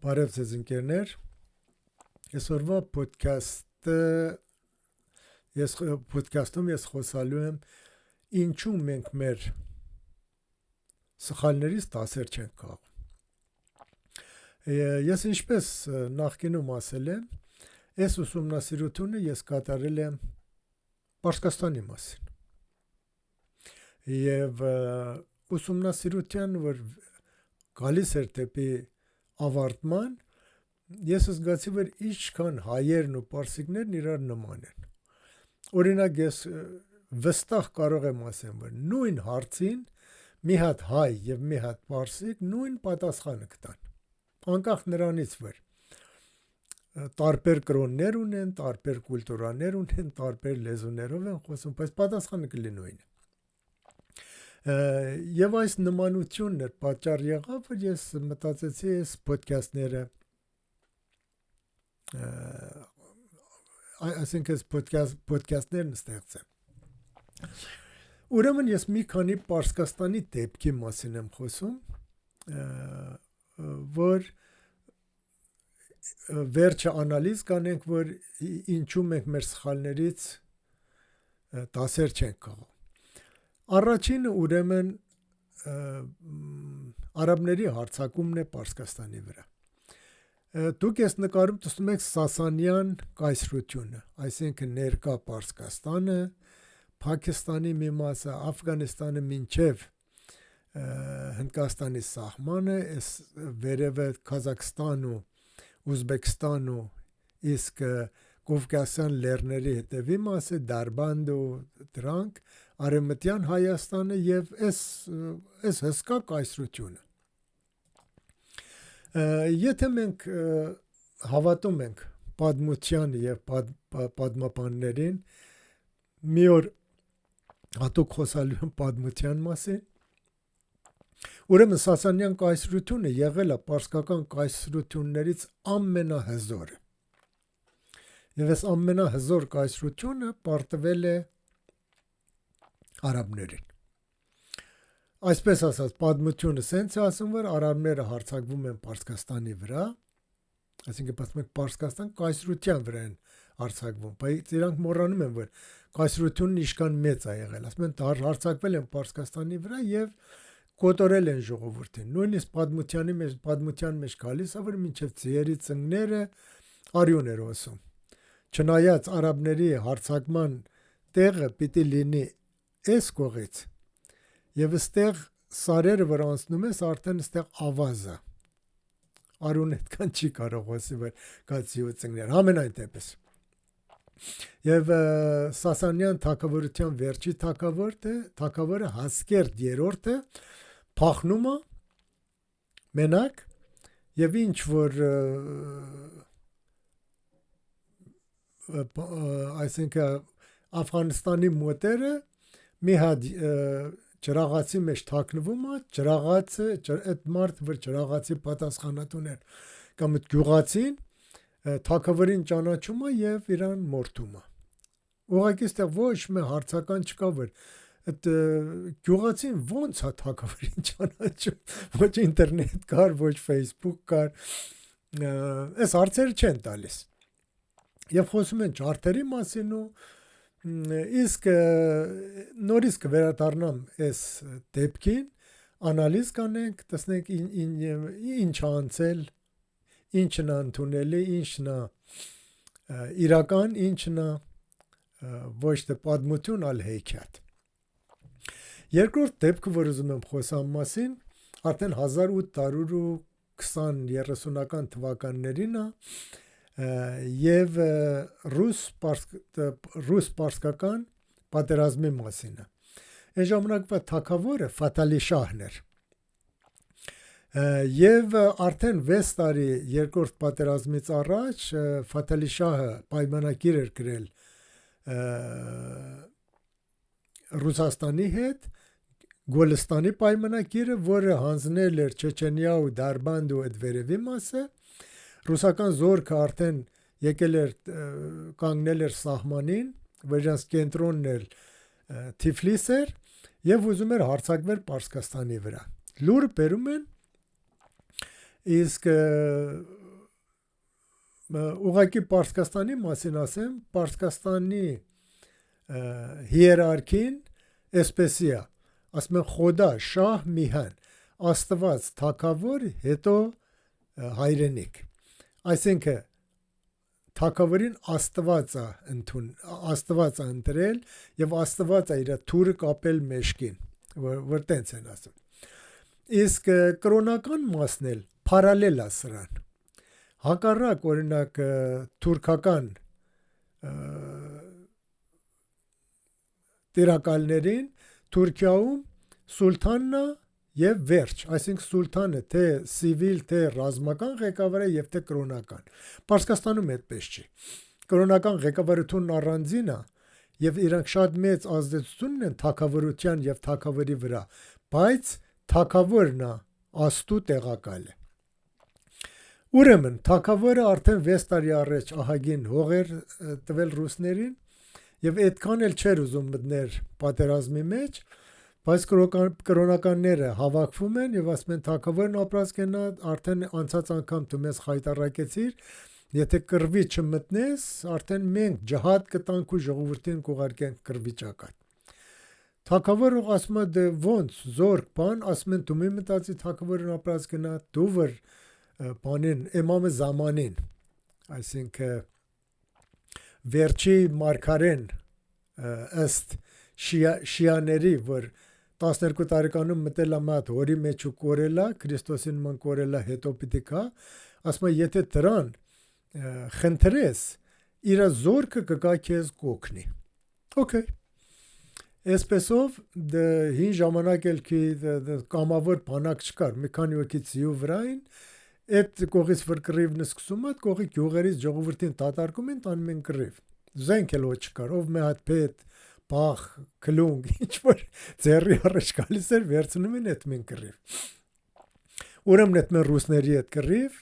Բարև ձեզ ընկերներ, այսօրվա փոդքասթում ես խոսալու եմ ինչու մենք մեր սխալներից դասեր չենք քաղում։ Ես ինչպես նախկինում ասել եմ, այս ուսումնասիրությունը ես կատարել եմ Պարսկաստանի մասին։ Եվ ուսումնասիրության, որ գալիս էր դեպի ավարտման, ես զգացի, որ ինչքան հայերն ու պարսիկներն իրար նման են։ Օրինակ ես վստահ կարող եմ ասեմ, որ նույն հարցին մի հատ հայ եւ մի հատ պարսիկ նույն պատասխանը կտան։ Անկախ նրանից, որ տարբեր կրոններ ունեն, տարբեր կուլտուրաներ ունեն, տարբեր լեզուներով են խոսում, բայց պատասխանը կլինի։ Եվ այս նմանությունն էր պատճառ եղավ, որ ես մտածեցի այս պոդքասթները, այսինքն այս պոդքասթներն ստեղծեմ։ Ուրեմն ես մի քանի Պարսկաստանի դեպքի մասին եմ խոսում, որ վերջը անալիզ կանենք, որ ինչու մենք մեր սխալներից դասեր չենք քաղում։ Առաջինը ուրեմն արաբների հարձակումն է Պարսկաստանի վրա։ Դուք այս նկարում տեսնում եք Սասանյան կայսրությունը, այսինքն ներկա Պարսկաստանը, Փակիստանի մի մասը, Աֆղանստանը մինչև Հնդկաստանի սահմանը, այս վերևը Կազախստան ու Ուզբեկստան ու իսկ Կովկասյան լեռների հետևի մասը, Դարբանդ ու դրանք, Արևմտյան Հայաստանը եւ այս հսկա կայսրությունը։ Եթե մենք հավատում ենք պատմությանը եւ պատմապաններին, մի օր հատուկ խոսալու եմ պատմության մասին, ուրեմն Սասանյան կայսրությունը եղել է պարսկական կայսրություններից ամենահզորը։ Եվ այս ամենահզոր կայսրությունը պարտվել է արաբներին։ Այսպես ասած, պատմությունը սենց է ասում, որ արաբները հարձակվում են Պարսկաստանի վրա, այսինքն պատմում ենք Պարսկաստան կայսրության վրա են հարձակվում, բայց իրանք մոռանում են, որ կայսրությունն ինչքան մեծ է եղել, ասում են հարձակվել են Պարսկաստանի վրա եւ կոտորել են ժողովրդին։ Նույնիսկ պատմության մեջ գալիս է, որ մինչև ձիերի ծնկները արյուն էր ոսում։ Չնայած արաբների հարձակման տեղը պիտի լինի այս կողից, եւ այստեղ սարերը, որ անցնում ես, արդեն այստեղ ավազ է։ Արյուն այդքան չի կարող ոսի, որ կա ձիու ծնկներ, ամենայն դեպս։ Եվ Սասանյան թագավորության վերջի թագավորը Հասկերտ երրորդը փախնում է մենակ եւ ինչ որ այսինքն Աֆղանստանի մոտերը մի հատ ջրաղացի մեջ թաքնվում է, ջրաղացը այդ մարդը, որ ջրաղացի պատասխանատուն էր, կամ այդ գյուղացին թագավորին ճանաչում է եւ իրան մորթում է։ Ուղղակի այստեղ ոչ մի հարցական չկա, որ այդ գյուղացին ոնց է թագավորին ճանաչում, ոչ ինտերնետ կար, ոչ Facebook կար, այս հարցերը չեն տալիս։ Եվ խոսում են ջարդերի մասին ու իսկ նորից կվերադառնամ այս դեպքին, անալիզ կանենք, տեսնենք ինչ անցել, ինչն է ընդունելի, ինչն է իրական, ինչն է ոչ թե պատմություն, այլ հեքիաթ։ Երկրորդ դեպքը, որ ուզում եմ խոսամ մասին, արդեն 1820-30-ական թվականներին է եւ ռուս-պարսկական պատերազմի մասին է։ Այն ժամանակվա թագավորը Ֆաթալի շահն էր։ Եվ արդեն 6 տարի երկրորդ պատերազմից առաջ Ֆաթալի շահը պայմանագիր էր գրել Ռուսաստանի հետ, Գոլստանի պայմանագիրը, որը հանձնել էր Չեչենիա ու Դարբանդ ու այդ վերևի մասը, ռուսական զորքը արդեն եկել էր կանգնել էր սահմանին, որ իրենց կենտրոնն էր Թիֆլիս էր եւ ուզում էր հարձակվել Պարսկաստանի վրա։ Լուրը բերում են Իսկ ուղղակի Պարսկաստանի մասին ասեմ, Պարսկաստանի հիերարքին էսպեսի է, ասում են խոդա, շահ, միհան, աստված, թագավոր, հետո հայրենիք, այսինքն թագավորին Աստված է ընտրել եւ Աստված է իր թուրը կապել մեջքին, որ տենց են ասում։ Իսկ կրոնական մասն էլ parallel է սրան։ Հակառակ օրինակ թուրքական տիրակալներին Թուրքիայում սուլթանն է եւ վերջ, այսինքն սուլթանը թե սիվիլ, թե ռազմական ղեկավար է եւ թե կրոնական։ Պարսկաստանում այդպես չի։ Կրոնական ղեկավարությունն առանձին է եւ իրանք շատ մեծ ազդեցություն ունեն թագավորության եւ թագավորի վրա, բայց թագավորն է աստու տեղակալը։ Ուրեմն թագավորը արդեն 6 տարի առաջ ահագին հողեր տվել ռուսներին եւ այդքան էլ չէր ուզում մտներ պատերազմի մեջ, բայց կրոնականները հավաքվում են եւ ասում են թագավորն ապրած կենա, արդեն անցած անգամ դու մեզ խայտարակեցիր, եթե կռվի չմտնես, արդեն մենք ջհադ կտանք ու ժողովրդին կուղարկենք կռվի ճակատ։ Թագավորը ասում է դե ոնց զորք բան, ասում են դու մի մտածի թագավորն ապրած կենա, դու վր բանին Էմամը Զամանին, այսինքն վերջի մարգարեն ըստ շիաների, որ 12 տարեկանում մտել է մատ հորի մեջ ու կորել է, Քրիստոսին ման կորել է, հետո պիտի կա, ասում է եթե դրան խնդրես, իր զորքը կգա քեզ կօգնի։ Okay։ Այսպեսով հին ժամանակ էլ կամավոր բանակ չկար, մի քանի հոգի ծիու վրային, այդ կողից վր կռիվն սկսում է, կողի գյուղերից ժողովրդին դատարկում են, տանում են կռիվ։ Զենք էլ ոչ չկար, ով մի հատ պետ բախ, կլունգ, ինչ-որ ձեռի առաջ գալիս էր, վերցնում են այդ մեն կռիվ։ Ուրեմն այդ մեն ռուսների հետ կռիվ,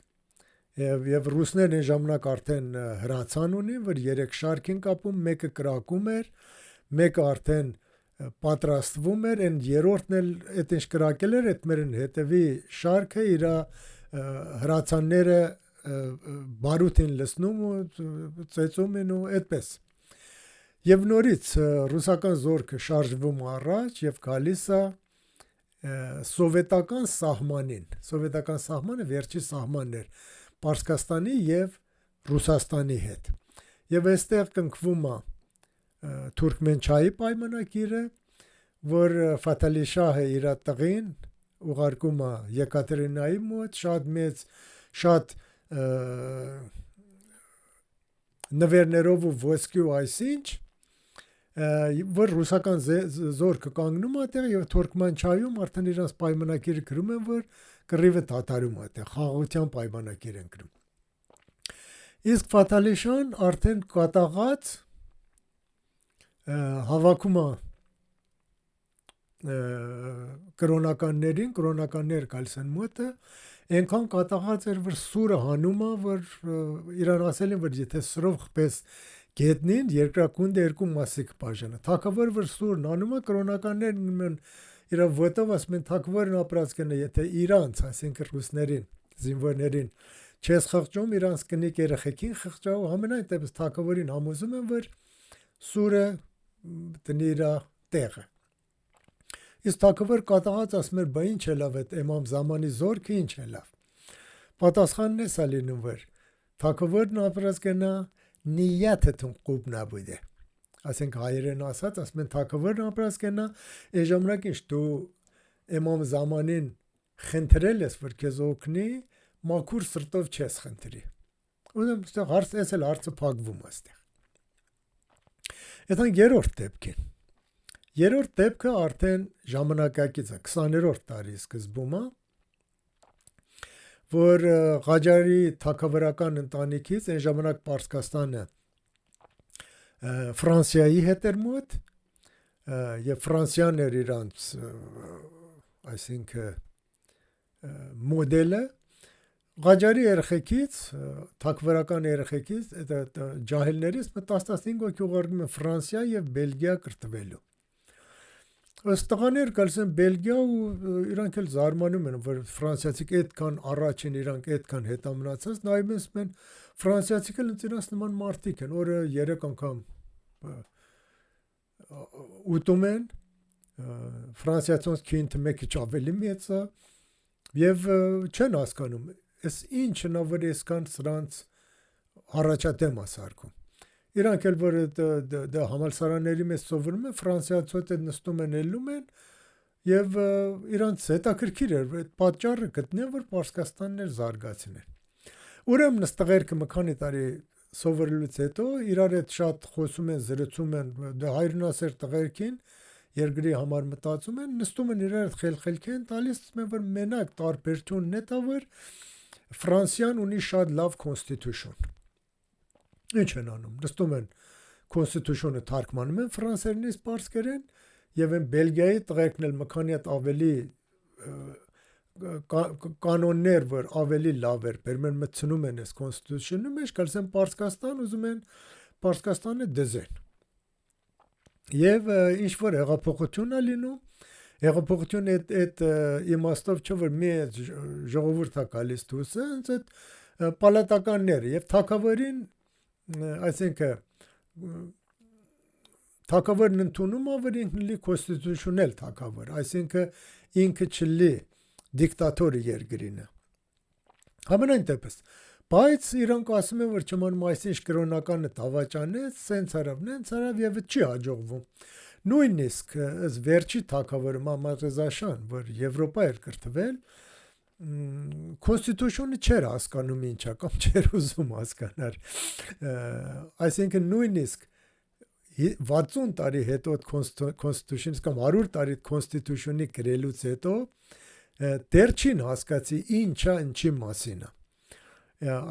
եւ ռուսներն այն ժամանակ արդեն հրացան ունին, որ 3 շարք են կապում, մեկը կրակում էր, մեկը արդեն պատրաստվում էր, այն երրորդն էլ այդ ինչ կրակել էր, այդ մերն հետևի շարքը իր հրացանները բարութին լսնում ու ծեծում են ու այդպես։ Եվ նորից ռուսական զորքը շարժվում առաջ եւ գալիս է սովետական սահմանին։ Սովետական սահմանը վերջի սահմանն էր Պարսկաստանի եւ Ռուսաստանի հետ։ Եվ այստեղ կնքվում է Թուրքմենչայի պայմանագիրը, որ Ֆաթալի շահը իր տղին ուղարկում է Եկատերինայի մոտ, շատ մեծ, շատ նվերներով ու ոսկի ու այսինչ, որ ռուսական զորքը կանգնում է այդտեղ եւ Թուրքմենչայում արդեն իրանց պայմանագիրը գրում են, որ կռիվը դադարում է այդտեղ, խաղաղության պայմանագիր են գրում։ Իսկ Ֆաթալի շահն արդեն կատաղած հավաքում է կրոնականներին, կրոնականները գալիս են մոտը, այնքան կատաղած էր, որ սուրը հանում է, որ իրան ասել են, որ եթե սրով խպես գետնին, երկրակունդը երկու մասի կբաժանա։ Թագավորը որ սուրն հանում է, կրոնականներն իր ոտով ասում են թագավորն ապրած կնա, եթե իրանց, այսինքն ռուսներին, զինվորներին չես խղճում, իրանց կնիկ երեխեքին խղճա ու ամենայն դեպս թագավորին համոզում են, որ սուրը տնի իր տեղը։ Իսկ թագավոր կատաղած ասում էր, բա ինչ է լավ այդ Էմամ Զամանի զորքը ինչ է լավ։ Պատասխանն է լինում, որ թագավորն ապրած կնա նիյաթը կուբնա բուդե։ Ասենք հայերեն ասած, ասում են թագավորն ապրած կնա, այն ժամանակ ինչ դու Էմամ Զամանին խնդրել ես, որ քեզ օգնի, մաքուր սրտով չես խնդրի։ Ուրեմն այստեղ հարցը փակվում է այստեղ։ Այդան երրորդ դեպքին։ Երրորդ դեպքը արդեն ժամանակակից է, 20-րդ դարի սկզբում է, որ Ղաջարի թագավորական ընտանիքից այն ժամանակ Պարսկաստանը Ֆրանսիայի հետ էր մոտ եւ Ֆրանսիան էր իրանց այսինքն մոդելը Ղաջարի երեխեքից, թագավորական երեխեքից, ջահելներից 10-15 հոգի ուղարկում են Ֆրանսիա եւ Բելգիա կրթվելու։ ըստ տղաներ գալսեն Բելգիա ու իրանք էլ զարմանում են, որ ֆրանսիացիք այդքան առաջ են, իրանք այդքան հետա մնացած, նայում են ասում են ֆրանսիացիք էլ ինձ նման մարդիկ են, օրը 3 անգամ ուտում են, ֆրանսիացոնց քինը մեկ քիչ ավելի մեծ է եւ չեն հասկանում, այս ինչն է որ այսքան սրանց առաջադեմ ասարկում։ Իրանք էլ որ դա համալսարանների մեջ սովորում են, ֆրանսիացիոց այդ նստում են, ելնում են եւ իրանց հետաքրքիր էր այդ պատճառը գտնեն, որ Պարսկաստաններ զարգացնեն։ Ուրեմն ստղերքը մի քանի տարի սովորելուց հետո իրար հետ շատ խոսում են, զրուցում են, դա հայրենասեր տղերքին երկրի համար մտածում են, նստում են իրար հետ խելքելք են տալիս, ասում են որ մենակ տարբերությունն է դա որ Ֆրանսիան ունի շատ լավ constitution։ Ինչ են անում, նստում են constitution-ը թարգմանում են ֆրանսերենից պարսկերեն եւ են Բելգիայի տղերքն էլ մի քանի հատ ավելի կանոններ, որ ավելի լավ էր, բերմեն մտցնում են այս constitution-ը մեջ, գալսեն Պարսկաստան, ուզում են Պարսկաստանը դզեն։ Եվ ինչ որ հեղափոխություն է լինում, հեղափոխությունը այդ իմաստով չէ, որ մի ժողովուրդ է գալիս դուրս, հենց այդ պալատականները եւ թագավորին, այսինքն թագավորն ընդունում է, որ ինքն լի constitutional թագավոր, այսինքն ինքը չլի դիկտատորը երկրինը։ Համենայն դեպս, բայց իրանք ասում են, որ չմանում այսինչ կրոնականը դավաճան է, սենց արավ, նենց արավ եւ չի հաջողվում։ Նույնիսկ այս վերջի թագավորը Մամադ Ռեզա Շահն, որ Եվրոպա էր կրթվել, constitution-ը չէր հասկանում ինչա, կամ չէր ուզում հասկանալ։ Այսինքն նույնիսկ 60 տարի հետո constitution-ից կամ 100 տարի constitution-ի գրելուց հետո դեռ չին հասկացի ինչա ինչի մասին է։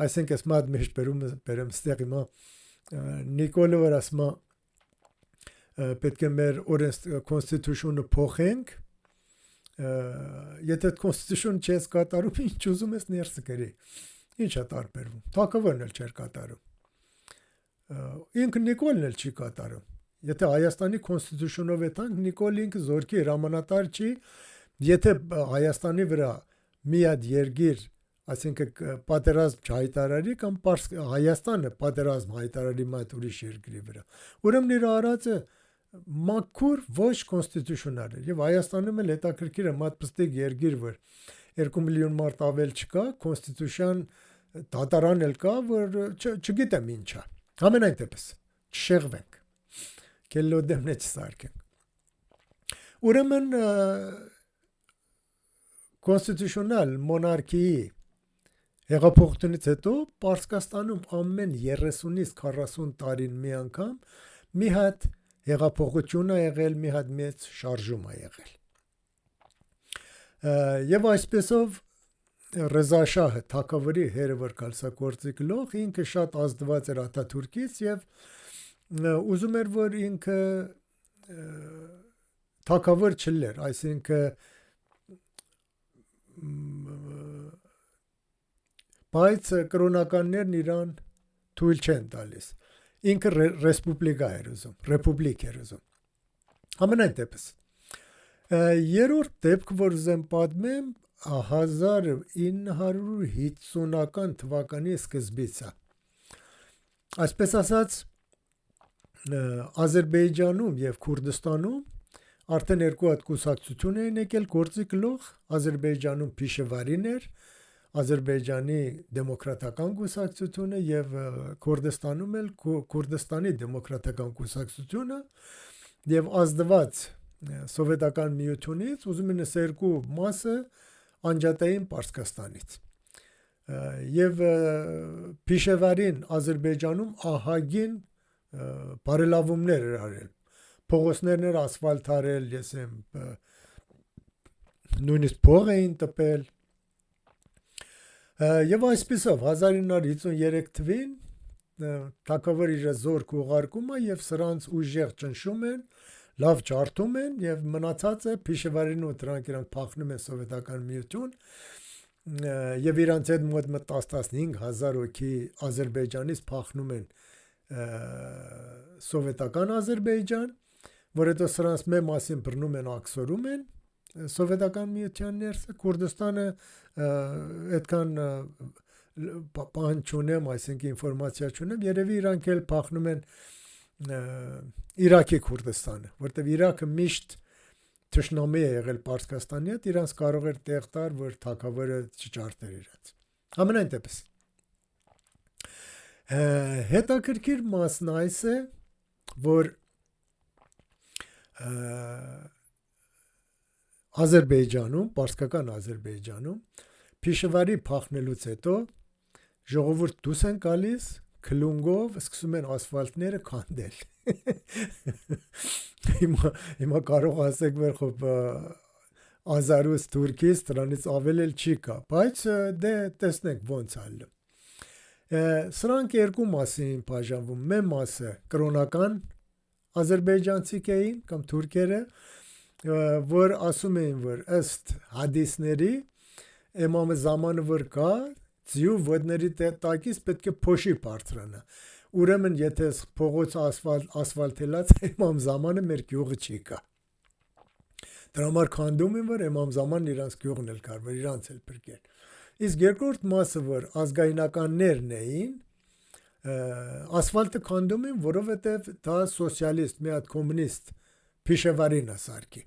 Այսինքն ես մատ մեջ բերեմ ստեղ հիմա Նիկոլը որ ասում է պետք է մեր constitution-ը փոխենք, եթե constitution չես կատարում, ինչ ուզում ես ներսը գրի։ Ինչ է տարբերվում։ Թագավորն էլ չէր կատարում։ Ինքը Նիկոլն էլ չի կատարում։ Եթե Հայաստանի constitution-ով է տանք, Նիկոլ ինքը զորքի հրամանատար չի, եթե Հայաստանի վրա մի հատ երկիր, այսինքն պատերազմ չհայտարարի կամ Հայաստանը պատերազմ հայտարարի մայթ ուրիշ երկրի վրա։ Ուրեմն իր արածը մաքուր ոչ constitutional էր եւ Հայաստանում էլ հետաքրքիր է մատպստիկ երկիր որ 2 միլիոն մարդ ավել չկա constitution դատարան էլ կա որ չգիտեմ ինչա ամենայն դեպս չշեղվենք կելլո դեմն չսարքենք ուրեմն constitutional monarchy-ի հեղափոխությունից հետո Պարսկաստանում ամեն 30-ից 40 տարին մի անգամ մի հատ հեղափոխություն է եղել, մի հատ մեծ շարժում է եղել։ Եվ այսպեսով Ռեզա Շահը թագավորի հերը որ կալսակործի գլուխ, ինքը շատ ազդված էր Աթաթուրքից եւ ուզում էր որ ինքը թագավոր չլեր, այսինքն բայց կրոնականներն իրան թույլ չեն տալիս։ Ինքը ռեսպուբլիկա էր ուզում, ռեպուբլիկ էր ուզում։ Ամենայն դեպս երրորդ դեպք, որ ուզեմ պատմեմ, 1950-ական թվականի սկզբից է։ Այսպես ասած, Ադրբեջանում եւ Քուրդիստանում արդեն երկու հատ կուսակցություն էին եկել գործի գլուխ, Ադրբեջանում Փիշեվարին էր, Ադրբեջանի դեմոկրատական կուսակցությունը եւ Քուրդիստանում էլ Քուրդիստանի դեմոկրատական կուսակցությունը եւ ազդված սովետական միությունից ուզում են երկու մասը անջատային Պարսկաստանից եւ Փիշեվարին Ադրբեջանում ահագին բարելավումներ էր արել փողոցներն էր ասֆալտարել ես եմ նույնիսկ փող էին տպել եւ այսպեսով 1953 թվին թագավոր իր զորք ուղարկում է եւ սրանց ուժեղ ճնշում են լավ ջարդում են եւ մնացածը Փիշեվարին ու դրանք իրանք փախնում են սովետական միություն եւ իրանց հետ մոտ 10-15000 հոգի Ադրբեջանից փախնում են սովետական Ադրբեջան որ հետո սրանց մեր մասին բռնում են, ակսորում են սովետական միության ներսը, Քուրդիստանը այդքան բան չունեմ, այսինքն ինֆորմացիա չունեմ, երևի իրանք էլ փախնում են Իրաքի Քուրդիստանը, որտեղ Իրաքը միշտ թշնամի է եղել Պարսկաստանի հետ, իրանց կարող էր տեղ տար, որ թագավորը չճարտեր իրաց։ Ամենայն դեպս հետաքրքիր մասն այս է, որ Ադրբեջանում, պարսկական Ադրբեջանում Փիշեվարի փախնելուց հետո ժողովուրդ դուրս են գալիս, քլունգով սկսում են ասֆալտները քանդել։ Հիմա կարող ասեք, որ խոբ Ազարուց, Թուրքից դրանից ավել էլ չի կա, բայց դե տեսնենք ոնց ալը։ Սրանք երկու մասին բաժանվում, մեկ մասը կրոնական ադրբեջանցիք էին կամ թուրքերը, որ ասում էին, որ ըստ հադիսների Էմամը զամանը որ կա, ձյու ոդների տակից պետք է փոշի բարձրանա։ Ուրեմն եթե փողոցը ասֆալտելած Էմամ զամանը մեր գյուղը չի կա։ Դրա համար քանդում են, որ Էմամ զամանն իրանց գյուղն էլ կար, որ իրանց էլ բրկեն։ Իսկ երկրորդ մասը, որ ազգայնականներն էին, ասֆալտը քանդում են, որովհետև դա սոցիալիստ, մի հատ կոմունիստ Փիշեվարին է սարքի։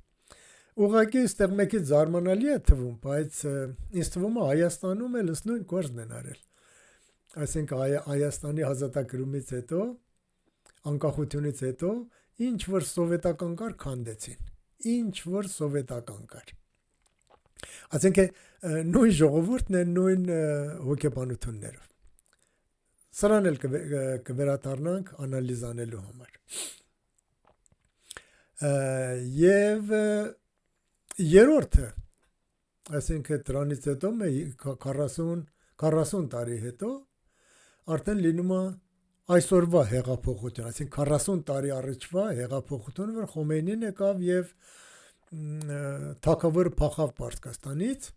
Ուղղակի այստեղ մեկից զարմանալի է թվում, բայց ինձ թվում է Հայաստանում էլ նույն գործն են արել։ Այսինքն Հայաստանի ազատագրումից հետո, անկախությունից հետո, ինչ որ սովետական կար քանդեցին, ինչ որ սովետական կար։ Այսինքն նույն ժողովուրդն է նույն հոգեբանություններով։ Սրան էլ կվերադառնանք անալիզ անելու համար։ Եվ երրորդը, այսինքն դրանից հետո 40 տարի հետո արդեն լինում է այսօրվա հեղափոխություն, այսինքն 40 տարի առաջվա հեղափոխությունը, որ Խոմեյնին եկավ եւ թագավորը փախավ Պարսկաստանից,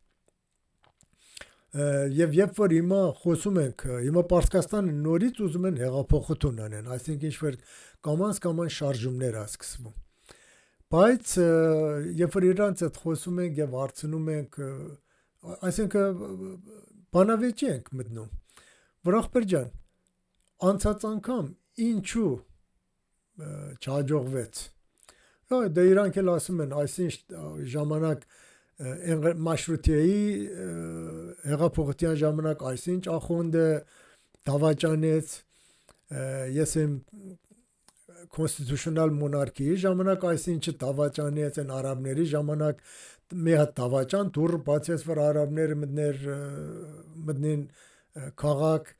եւ երբ որ հիմա խոսում ենք, հիմա Պարսկաստանը նորից ուզում են հեղափոխություն անեն, այսինքն ինչ որ կամաց շարժումներ է սկսվում։ Բայց երբ որ իրանց հետ խոսում ենք եւ հարցնում ենք, այսինքն բանավեճի ենք մտնում, որ ախպեր ջան, անցած անգամ ինչու չհաջողվեց։ Դե իրանք էլ ասում են, այսինչ ժամանակ Մաշրութիայի հեղափոխության ժամանակ այսինչ ախոնդը դավաճանեց, ես եմ constitutional monarchy ժամանակ այսինչը դավաճանեց են արաբների ժամանակ մի հատ դավաճան դուռը բացեց, որ արաբները մտնեն քաղաք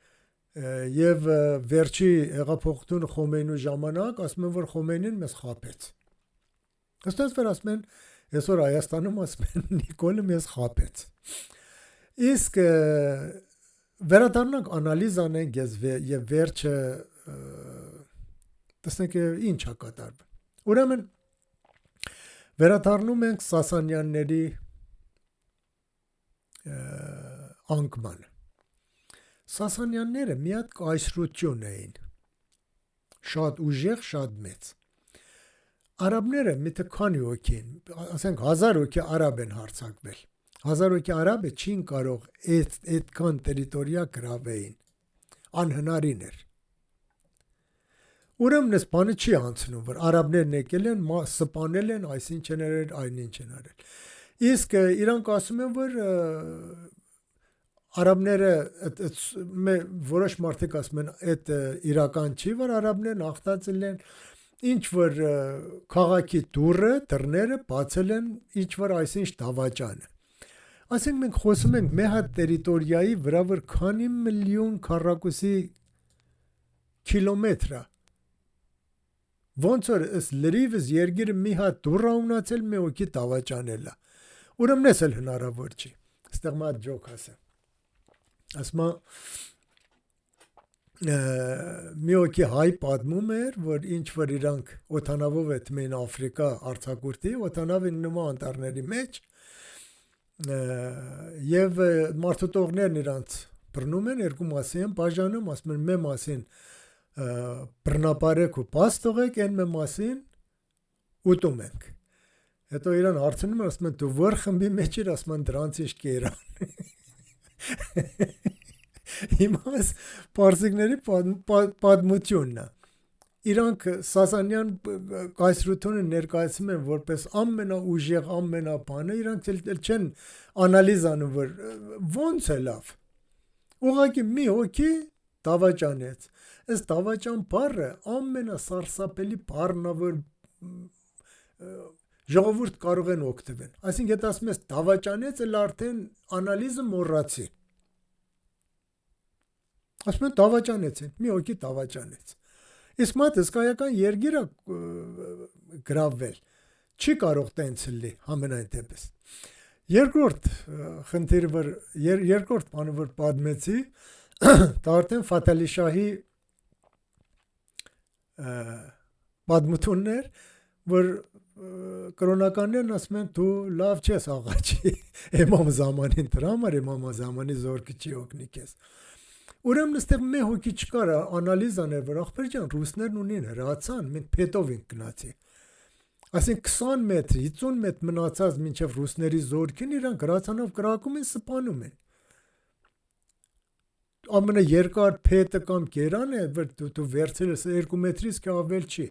եւ վերջի հեղափոխությունը Խոմեյնու ժամանակ ասում են, որ Խոմեյնին մեզ խաբեց։ Ըստես որ ասում են, այսօր Հայաստանում ասում են Նիկոլը մեզ խաբեց։ Իսկ վերադառնանք անալիզ անենք եւ վերջը տեսնենք ինչ է կատարվում։ Ուրեմն վերադառնում ենք Սասանյանների անկմանը։ Սասանյանները մի հատ կայսրություն էին, շատ ուժեղ, շատ մեծ։ Արաբները միտը քանի հոգի են, ասենք 1000 հոգի արաբ են հարձակվել։ 1000 հոգի արաբը չին կարող այդքան տերիտորիա գրավեին, անհնարին էր։ Ուրեմն այս բանը չի անցնում, որ արաբներն եկել են, սպանել են, այսինչ են արել, այնինչ են արել։ Իսկ իրանք ասում են, որ արաբները որոշ մարդիկ ասում են, այդ իրական չի, որ արաբներն ախտացել են, ինչ որ քաղաքի դռները բացել են, ինչ որ այսինչ դավաճանը։ Այսինքն մենք խոսում ենք մի հատ տերիտորիայի վրա, որ քանի միլիոն քառակուսի կիլոմետր է։ Ոնց որ ըստ լրիվս երգիրը մի հատ դուռ ունացել, մի հոգի դավաճանել է։ Ուրեմն էս էլ հնարավոր չի։ Այստեղ մա ջոկ ասեմ։ Ասма մի հոգի հայ պատմում էր, որ ինչ որ իրանք օթանավով է թմեն Աֆրիկա արձակուրդի, օթանավը նման անտառների մեջ եւ մարդուտողներն իրանց բռնում են, երկու մասի են բաժանում, ասում են մի մասին բռնապարեք ու պաս տողեք, այն մի մասին ուտում ենք։ Հետո իրան հարցնում են, ասում են դու որ խմբի մեջ ես, ասում են դրանց ինչ կերան։ Հիմա պարսիկների պատմությունն է։ Իրանք Սասանյան կայսրությունը ներկայացնում են որպես ամենաուժեղ, ամենաբանը, իրանք չեն անալիզ անում, որ ոնց է լավ։ Ուղղակի մի հոգի դավաճանեց։ Այս դավաճան բառը ամենասարսափելի բառն է, որ ժողովուրդ կարող են օգտվել։ Այսինքն եթե ասում ես դավաճանեց, էլ արդեն անալիզը մոռացի։ Ասում են դավաճանեցին, մի հոգի դավաճանեց։ Իսկ մատ հսկայական երգիրա գրավվել, չի կարող տենց լի համենայն դեպս։ Երկրորդ խնդիրը, որ երկրորդ բանը, որ պատմեցի, դա արդեն Ֆաթալի շահի պատմություններ, որ կրոնականներն ասում են դու լավ չես աղաչի Էմամ Զամանին, դրա համար Էմամ Զամանի զորքը չի օգնի քեզ։ Ուրեմն այստեղ մի հոգի չկար անալիզ անել, որ ախպեր ջան, ռուսներն ունին հրացան, մենք փետով ենք գնացի։ Այսինքն 20 մետր, 50 մետր մնացած մինչև ռուսների զորքին իրանք հրացանով կրակում են, սպանում են։ Ամենաերկար փետը կամ կերան է, որ դու վերցել ես 2 մետրից ավել չի։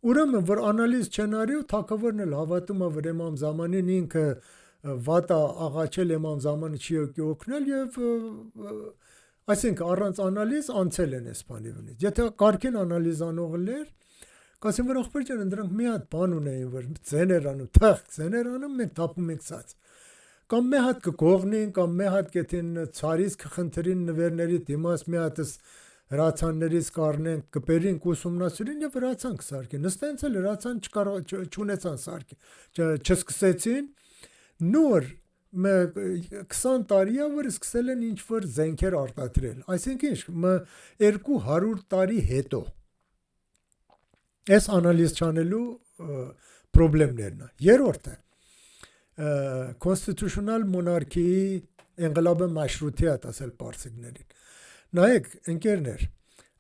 Ուրեմն որ անալիզ չեն արի ու թագավորն էլ հավատում է, որ Էմամ Զամանին ինքը վատա աղաչել, Էմամ Զամանը չի օգնել եւ այսինքն առանց անալիզ անցել են այս բանի վնից։ Եթե կարգին անալիզ անողներ, կասեն որ ախպեր ջան, դրանք մի հատ բան ունեին, որ ձեներ անում, թախ ձեներ անում, մենք տապում ենք ցած։ Կամ մի հատ կգողնին, կամ մի հատ կետին ցարից կխնդրին նվերների դիմաց մի հատս հրացաններից կառնեն, կպերին ուսումնասիրին եւ հրացան կսարքեն։ Ըստենց էլ հրացան չունեցան սարքի, չսկսեցին նոր 20 տարի է, որ սկսել են ինչ-որ զենքեր արտադրել։ Այսինքն 200 տարի հետո այս անալիզ չանելու պրոբլեմներն է։ Երրորդը constitutional monarchy-ի ինկլաբը մաշրութիաթ ասել պարսիկներին։ Նայեք, ընկերներ,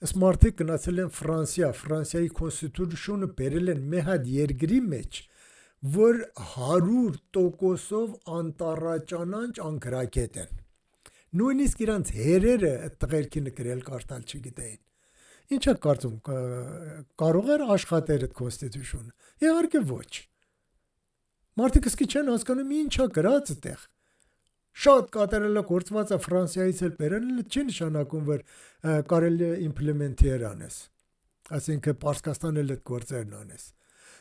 այս մարդիկ գնացել են Ֆրանսիայի constitution-ը բերել են մի հատ երկրի մեջ, որ 100%-ով անտառաճանանչ անկրակետ են։ Նույնիսկ իրանց հերերը այդ տղերքի նկրել կարդալ չգիտեին։ Ինչ է կարծում, կարող էր աշխատել այդ constitution-ը։ Իհարկե ոչ։ Մարդիկ իսկի չեն հասկանում ինչ է գրած այդտեղ։ Շատ կատարելագործված է Ֆրանսիայից էլ բերել, չի նշանակում, որ կարելի է իմպլեմենտեր անես։ Այսինքն Պարսկաստան էլ այդ գործերն անես։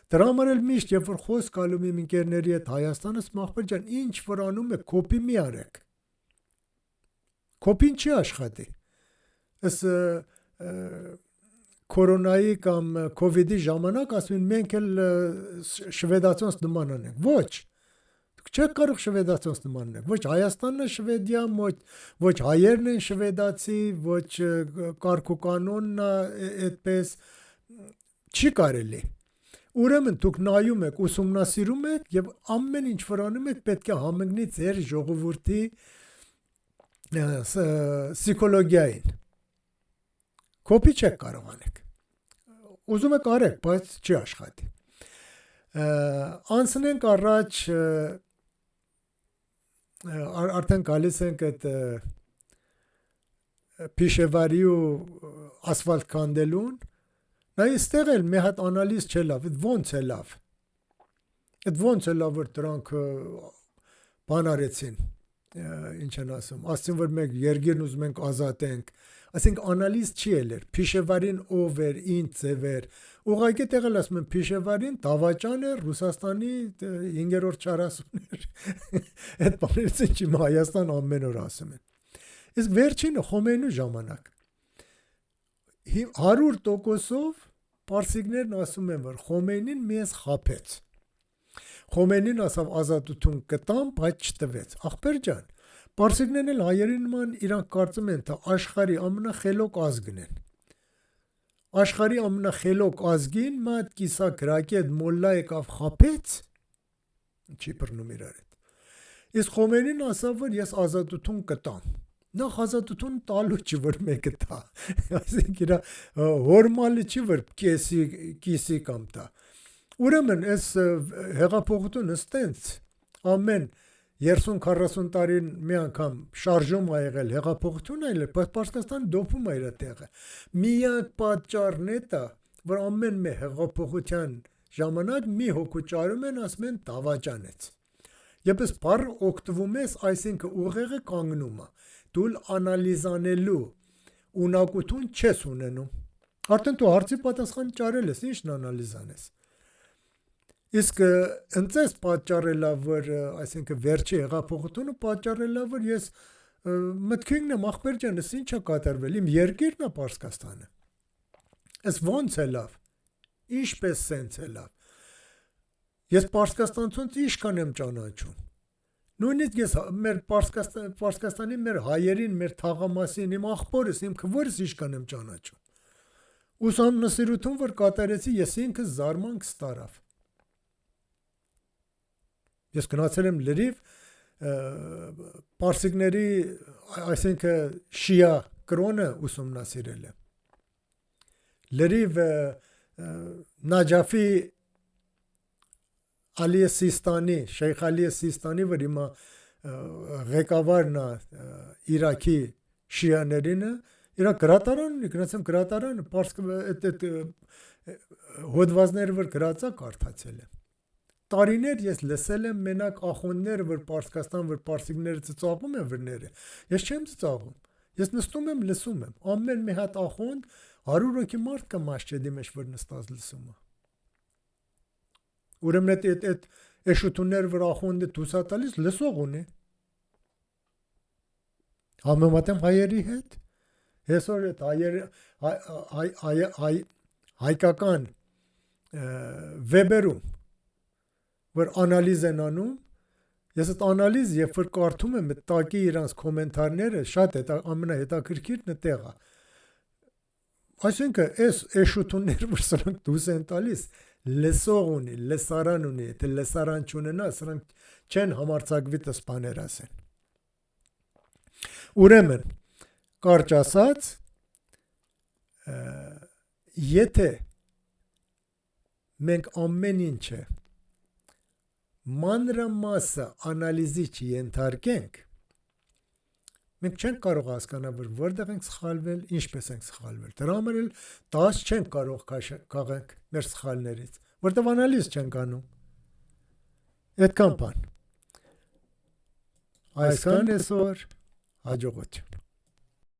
Դրա համար էլ միշտ, երբ որ խոսք ալում եմ ընկերների հետ Հայաստանը, ախպեր ջան, ինչ որ անում եք, կոպի մի արեք։ Կոպին չի աշխատի։ Այս կորոնայի կամ կովիդի ժամանակ ասում են մենք էլ շվեդացոնց նման անենք։ Ոչ։ Չեք կարող շվեդացոնց նման անել։ Ոչ Հայաստանն է Շվեդիա, ոչ հայերն են շվեդացի, ոչ կարգուկանոնն է այդպես չի կարելի։ Ուրեմն դուք նայում եք, ուսումնասիրում եք եւ ամեն ինչ որ անում եք պետք է համընկնի ձեր ժողովրդի պսիխոլոգիային։ Կոպի չեք կարող անեք։ Ուզում եք արեք, բայց չի աշխատի։ Անցնենք առաջ արդեն գալիս ենք այդ Փիշեվարի ու ասֆալտ քանդելուն, նա այստեղ էլ մի հատ անալիզ չէ լավ, ոնց է լավ։ Այդ ոնց է լավ, որ դրանք բան արեցին, ինչ են ասում, ասում որ մենք երգիրն ուզում ենք ազատենք, այսինքն անալիզ չի ելեր, Փիշեվարին ով էր, ինչ ձև էր, ուղղակի տեղել ասում են Փիշեվարին դավաճան էր Ռուսաստանի 5-րդ չարասուն էր, այդ բաներից ինչի Հայաստան ամեն օր ասում են։ Իսկ վերջինը Խոմեյնու ժամանակ 100%-ով պարսիկներն ասում են, որ Խոմեյնին մեզ խաբեց։ Խոմեյնին ասավ ազատություն կտամ, բայց չտվեց։ Ախպեր ջան, պարսիկներն էլ հայերի նման իրանք կարծում են, թե աշխարհի ամենախելոք ազգն են։ Աշխարհի ամենախելոք ազգին մատ կիսագրակի այդ մոլլա եկավ խաբեց, չի բռնում իրար հետ։ Իսկ Խոմեյնին ասավ, որ ես ազատություն կտամ։ Նախ ազատություն տալու չի, որ մեկը տա։ Այսինքն իր հորմալը չի, որ կիսի կամ տա։ Ուրեմն այս հեղափոխությունը ստենց ամեն 30-40 տարին մի անգամ շարժում ա եղել հեղափոխություն այլ Պարսկաստան դոփում ա իր տեղը միակ պատճառն է դա որ ամեն մի հեղափոխության ժամանակ մի հոգու ճարում են ասում են դավաճանեց Եպես բառ օգտվում ես այսինքն ուղեղը կանգնում ա դու անալիզանելու ունակություն չես ունենում արդեն դու հարցի պատասխան ճարել ես ինչն անալիզանես Իսկ ընծես պատճառելա որ այսինքն վերջի հեղափոխությունը պատճառելա որ ես մտքինն եմ ախպեր ջան ես ինչա կատարվել իմ երկիրն է Պարսկաստանը Ես ոնց է լավ ինչպես սենց է լավ Ես Պարսկաստանցունց ինչքան եմ ճանաչում Նույնիսկ ես մեր Պարսկաստանի մեր հայերին մեր թաղամասին իմ ախպորս իմ քվորս ինչքան եմ ճանաչում Ուսումնասիրություն որ կատարեցի ես ինքս զարմանք ստարավ Ես գնացել եմ լրիվ պարսիկների այսինքն շիա կրոնը ուսումնասիրել եմ լրիվ Նաջաֆի Ալիե Սիստանի Շեյխ Ալիե Սիստանի որ հիմա ղեկավարն է Իրաքի շիաներինը իր գրատարանն ունի գնացեմ գրատարան այդ հոդվածները որ գրածա կարդացել եմ Տարիներ ես լսել եմ մենակ ախոնդները, որ Պարսկաստան, որ պարսիկները ծծաղում են վրները, ես չեմ ծծաղում, ես նստում եմ լսում եմ, ամեն մի հատ ախոնդ 100 հոգի մարդ կա մաշճեդի մեջ, որ նստած լսում է։ Ուրեմն այդ էշությունները, որ ախոնդը դուսա տալիս, լսող ունի։ Համեմատեմ հայերի հետ, այսօր այդ հայկական վեբերում որ անալիզ են անում, ես այդ անալիզ, երբ որ կարդում եմ այդ տակի իրանց կոմենտարները, շատ ամենահետաքրքիրն է տեղը։ Այսինքն, այս էշությունները, որ սրանք դուրս են տալիս, լսող ունի, լսարան ունի, եթե լսարան չունենա, սրանք չեն համարձակվի տսպաներ ասեն։ Ուրեմն, կարճ ասած, եթե մենք ամեն ինչը մանրամասը անալիզի չենթարկենք, մենք չենք կարող հասկանալ, որ որտեղ ենք սխալվել, ինչպես ենք սխալվել։ Դրա համար էլ դաս չենք կարող քաղենք մեր սխալներից, որտեղ անալիզ չենք անում։ Այդքան բան։ Այսքան այսօր հաջողություն։